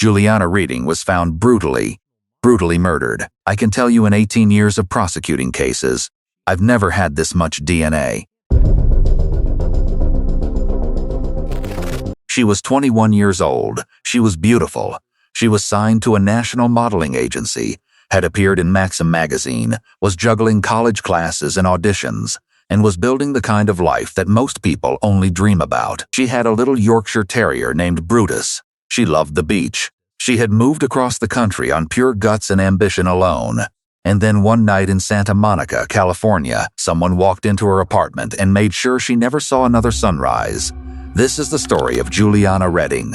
Juliana Redding was found brutally murdered. I can tell you in 18 years of prosecuting cases, I've never had this much DNA. She was 21 years old. She was beautiful. She was signed to a national modeling agency, had appeared in Maxim magazine, was juggling college classes and auditions, and was building the kind of life that most people only dream about. She had a little Yorkshire Terrier named Brutus. She loved the beach. She had moved across the country on pure guts and ambition alone. And then one night in Santa Monica, California, someone walked into her apartment and made sure she never saw another sunrise. This is the story of Juliana Redding.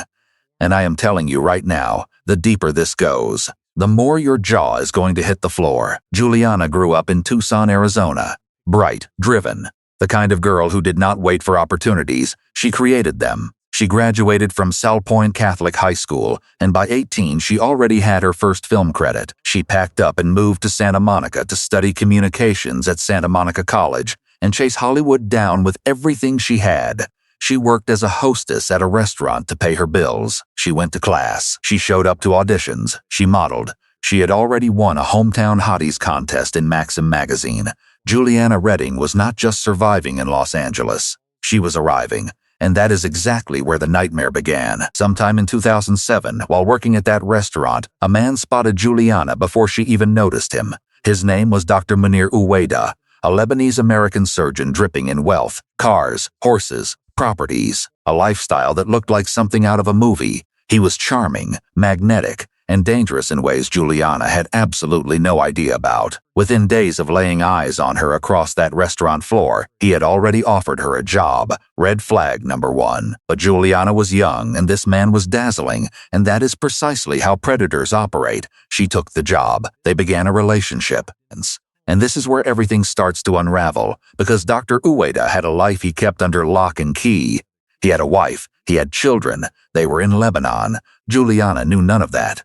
And I am telling you right now, the deeper this goes, the more your jaw is going to hit the floor. Juliana grew up in Tucson, Arizona. Bright, driven, the kind of girl who did not wait for opportunities, she created them. She graduated from Salpointe Catholic High School, and by 18 she already had her first film credit. She packed up and moved to Santa Monica to study communications at Santa Monica College and chase Hollywood down with everything she had. She worked as a hostess at a restaurant to pay her bills. She went to class. She showed up to auditions. She modeled. She had already won a Hometown Hotties contest in Maxim magazine. Juliana Redding was not just surviving in Los Angeles. She was arriving. And that is exactly where the nightmare began. Sometime in 2007, while working at that restaurant, a man spotted Juliana before she even noticed him. His name was Dr. Munir Uwaydah, a Lebanese-American surgeon dripping in wealth, cars, horses, properties, a lifestyle that looked like something out of a movie. He was charming, magnetic, and dangerous in ways Juliana had absolutely no idea about. Within days of laying eyes on her across that restaurant floor, he had already offered her a job. Red flag number one. But Juliana was young, and this man was dazzling, and that is precisely how predators operate. She took the job. They began a relationship. And this is where everything starts to unravel, because Dr. Uwaydah had a life he kept under lock and key. He had a wife. He had children. They were in Lebanon. Juliana knew none of that.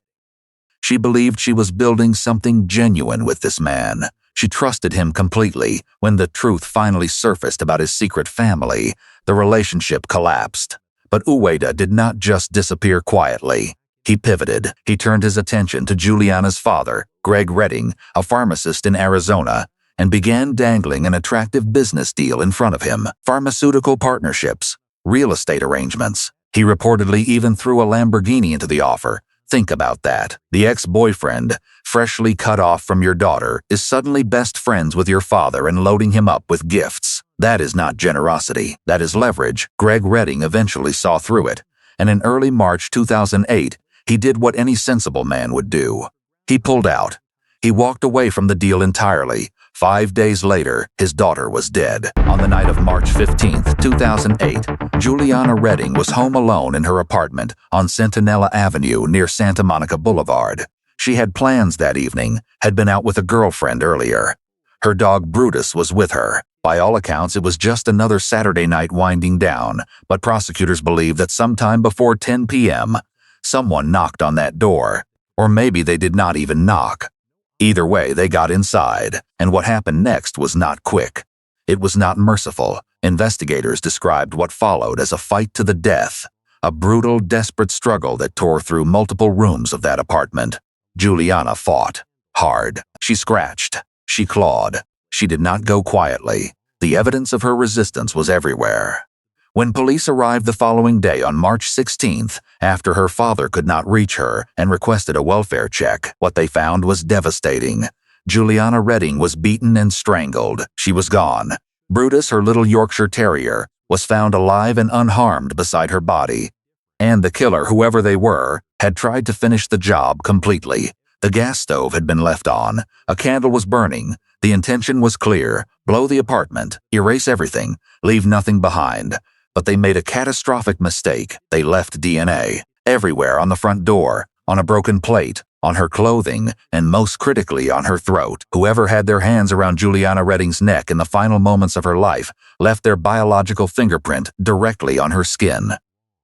She believed she was building something genuine with this man. She trusted him completely. When the truth finally surfaced about his secret family, the relationship collapsed. But Uwaydah did not just disappear quietly. He pivoted. He turned his attention to Juliana's father, Greg Redding, a pharmacist in Arizona, and began dangling an attractive business deal in front of him. Pharmaceutical partnerships, real estate arrangements. He reportedly even threw a Lamborghini into the offer. Think about that. The ex-boyfriend, freshly cut off from your daughter, is suddenly best friends with your father and loading him up with gifts. That is not generosity. That is leverage. Greg Redding eventually saw through it, and in early March 2008, he did what any sensible man would do. He pulled out. He walked away from the deal entirely. 5 days later, his daughter was dead. On the night of March 15, 2008, Juliana Redding was home alone in her apartment on Centinela Avenue near Santa Monica Boulevard. She had plans that evening, had been out with a girlfriend earlier. Her dog Brutus was with her. By all accounts, it was just another Saturday night winding down, but prosecutors believe that sometime before 10 p.m., someone knocked on that door. Or maybe they did not even knock. Either way, they got inside, and what happened next was not quick. It was not merciful. Investigators described what followed as a fight to the death, a brutal, desperate struggle that tore through multiple rooms of that apartment. Juliana fought hard. She scratched. She clawed. She did not go quietly. The evidence of her resistance was everywhere. When police arrived the following day on March 16th, after her father could not reach her and requested a welfare check, what they found was devastating. Juliana Redding was beaten and strangled. She was gone. Brutus, her little Yorkshire Terrier, was found alive and unharmed beside her body. And the killer, whoever they were, had tried to finish the job completely. The gas stove had been left on. A candle was burning. The intention was clear. Blow the apartment. Erase everything. Leave nothing behind. But they made a catastrophic mistake. They left DNA everywhere, on the front door, on a broken plate, on her clothing, and most critically on her throat. Whoever had their hands around Juliana Redding's neck in the final moments of her life left their biological fingerprint directly on her skin.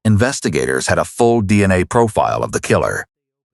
Investigators had a full DNA profile of the killer.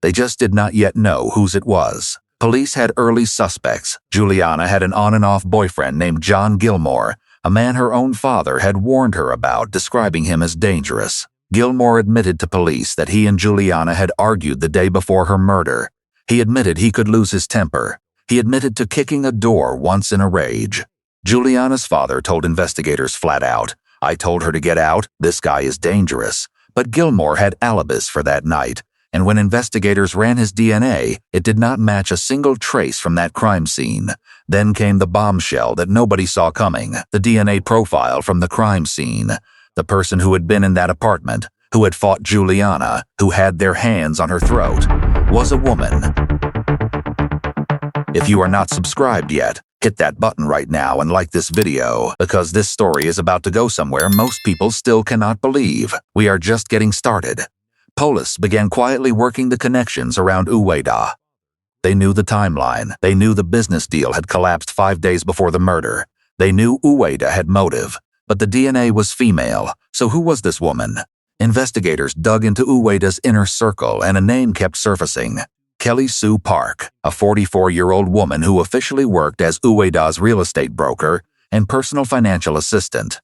They just did not yet know whose it was. Police had early suspects. Juliana had an on-and-off boyfriend named John Gilmore, a man her own father had warned her about, describing him as dangerous. Gilmore admitted to police that he and Juliana had argued the day before her murder. He admitted he could lose his temper. He admitted to kicking a door once in a rage. Juliana's father told investigators flat out, "I told her to get out, this guy is dangerous." But Gilmore had alibis for that night, and when investigators ran his DNA, it did not match a single trace from that crime scene. Then came the bombshell that nobody saw coming, the DNA profile from the crime scene. The person who had been in that apartment, who had fought Juliana, who had their hands on her throat, was a woman. If you are not subscribed yet, hit that button right now and like this video, because this story is about to go somewhere most people still cannot believe. We are just getting started. Police began quietly working the connections around Uwaydah. They knew the timeline. They knew the business deal had collapsed 5 days before the murder. They knew Uwaydah had motive. But the DNA was female, so who was this woman? Investigators dug into Uwaydah's inner circle and a name kept surfacing. Kelly Sue Park, a 44-year-old woman who officially worked as Uwaydah's real estate broker and personal financial assistant.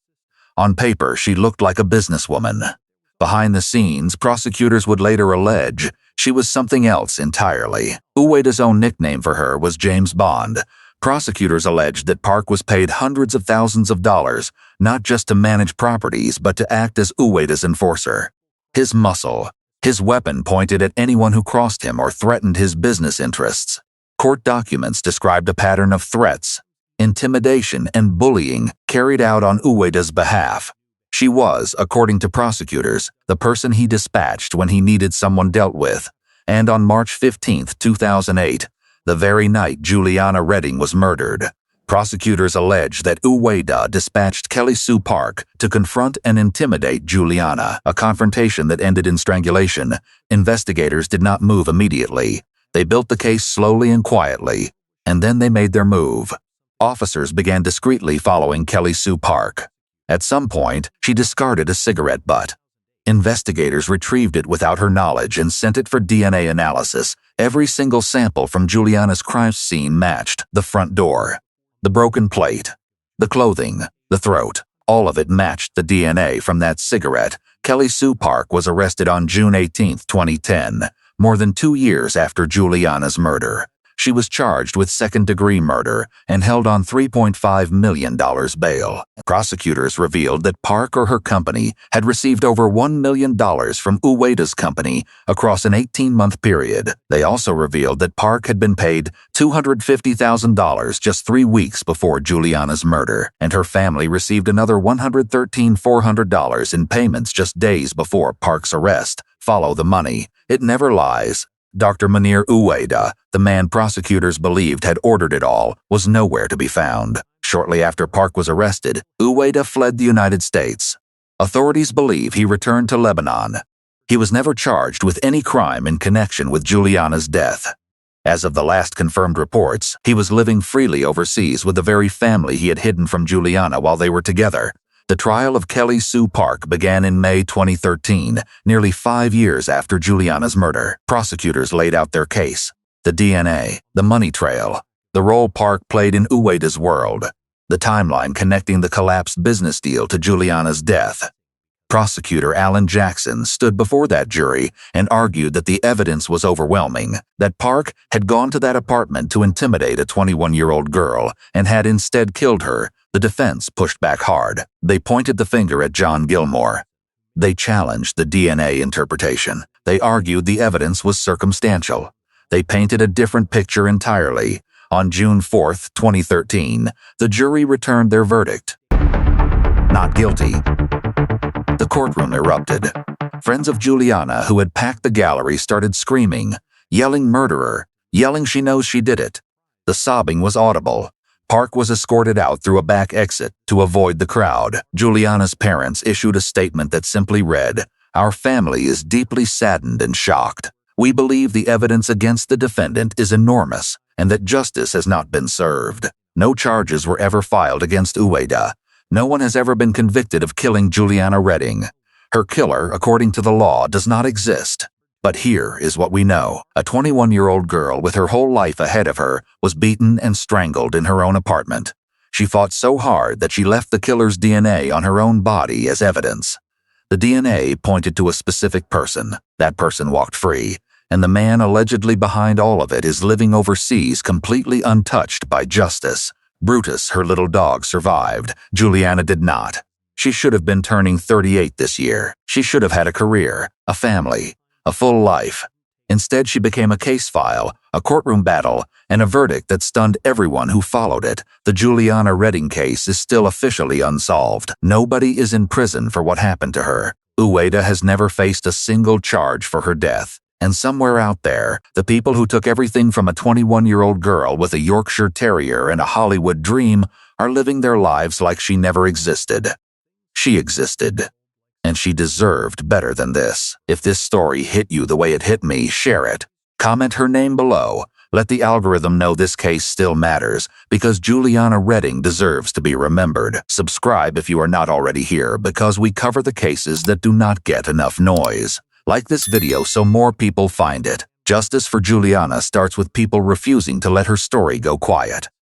On paper, she looked like a businesswoman. Behind the scenes, prosecutors would later allege she was something else entirely. Uwaydah's own nickname for her was James Bond. Prosecutors alleged that Park was paid hundreds of thousands of dollars, not just to manage properties, but to act as Uwaydah's enforcer. His muscle, his weapon pointed at anyone who crossed him or threatened his business interests. Court documents described a pattern of threats, intimidation, and bullying carried out on Uwaydah's behalf. She was, according to prosecutors, the person he dispatched when he needed someone dealt with, and on March 15, 2008, the very night Juliana Redding was murdered, prosecutors allege that Uwaydah dispatched Kelly Sue Park to confront and intimidate Juliana, a confrontation that ended in strangulation. Investigators did not move immediately. They built the case slowly and quietly, and then they made their move. Officers began discreetly following Kelly Sue Park. At some point, she discarded a cigarette butt. Investigators retrieved it without her knowledge and sent it for DNA analysis. Every single sample from Juliana's crime scene matched the front door, the broken plate, the clothing, the throat. All of it matched the DNA from that cigarette. Kelly Sue Park was arrested on June 18, 2010, more than 2 years after Juliana's murder. She was charged with second-degree murder and held on $3.5 million bail. Prosecutors revealed that Park or her company had received over $1 million from Uwaydah's company across an 18-month period. They also revealed that Park had been paid $250,000 just 3 weeks before Juliana's murder, and her family received another $113,400 in payments just days before Park's arrest. Follow the money. It never lies. Dr. Munir Uwaydah, the man prosecutors believed had ordered it all, was nowhere to be found. Shortly after Park was arrested, Uwaydah fled the United States. Authorities believe he returned to Lebanon. He was never charged with any crime in connection with Juliana's death. As of the last confirmed reports, he was living freely overseas with the very family he had hidden from Juliana while they were together. The trial of Kelly Sue Park began in May 2013, nearly 5 years after Juliana's murder. Prosecutors laid out their case: the DNA, the money trail, the role Park played in Uwaydah's world, the timeline connecting the collapsed business deal to Juliana's death. Prosecutor Alan Jackson stood before that jury and argued that the evidence was overwhelming, that Park had gone to that apartment to intimidate a 21-year-old girl and had instead killed her. The defense pushed back hard. They pointed the finger at John Gilmore. They challenged the DNA interpretation. They argued the evidence was circumstantial. They painted a different picture entirely. On June 4, 2013, the jury returned their verdict: not guilty. The courtroom erupted. Friends of Juliana, who had packed the gallery, started screaming, yelling murderer, yelling she knows she did it. The sobbing was audible. Park was escorted out through a back exit to avoid the crowd. Juliana's parents issued a statement that simply read, "Our family is deeply saddened and shocked. We believe the evidence against the defendant is enormous and that justice has not been served. No charges were ever filed against Uwaydah. No one has ever been convicted of killing Juliana Redding. Her killer, according to the law, does not exist. But here is what we know. A 21-year-old girl with her whole life ahead of her was beaten and strangled in her own apartment. She fought so hard that she left the killer's DNA on her own body as evidence. The DNA pointed to a specific person. That person walked free, and the man allegedly behind all of it is living overseas completely untouched by justice. Brutus, her little dog, survived. Juliana did not. She should have been turning 38 this year. She should have had a career, a family, a full life. Instead, she became a case file, a courtroom battle, and a verdict that stunned everyone who followed it. The Juliana Redding case is still officially unsolved. Nobody is in prison for what happened to her. Uwaydah has never faced a single charge for her death. And somewhere out there, the people who took everything from a 21-year-old girl with a Yorkshire Terrier and a Hollywood dream are living their lives like she never existed. She existed. And she deserved better than this. If this story hit you the way it hit me, share it. Comment her name below. Let the algorithm know this case still matters, because Juliana Redding deserves to be remembered. Subscribe if you are not already here, because we cover the cases that do not get enough noise. Like this video so more people find it. Justice for Juliana starts with people refusing to let her story go quiet.